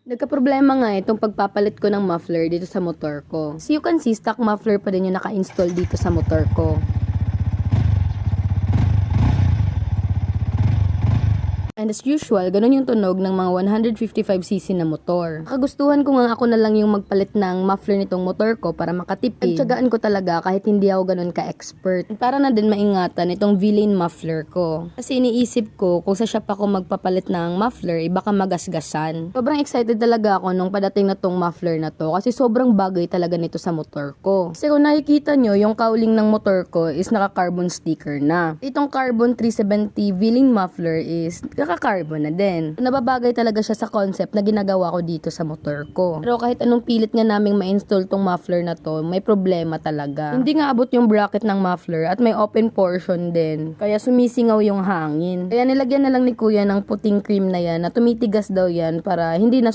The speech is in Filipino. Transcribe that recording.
Nagkaproblema nga itong pagpapalit ko ng muffler dito sa motor ko. As you can see, stock muffler pa din yung naka-install dito sa motor ko. And as usual, ganun yung tunog ng mga 155cc na motor. Kagustuhan ko nga ako na lang yung magpalit ng muffler nitong motor ko para makatipid. Tsagaan ko talaga kahit hindi ako ganun ka-expert. Para na din maingatan itong V-Lane muffler ko. Kasi iniisip ko kung sa shop ako magpapalit ng muffler, baka magasgasan. Sobrang excited talaga ako nung padating na tong muffler na to kasi sobrang bagay talaga nito sa motor ko. Kasi kung nakikita nyo, yung cowling ng motor ko is naka-carbon sticker na. Itong carbon 370 V-Lane muffler is naka-carbon na din. Nababagay talaga siya sa concept na ginagawa ko dito sa motor ko. Pero kahit anong pilit nga naming ma-install tong muffler na to, may problema talaga. Hindi nga abot yung bracket ng muffler at may open portion din. Kaya sumisingaw yung hangin. Kaya nilagyan na lang ni kuya ng puting cream na yan na tumitigas daw yan para hindi na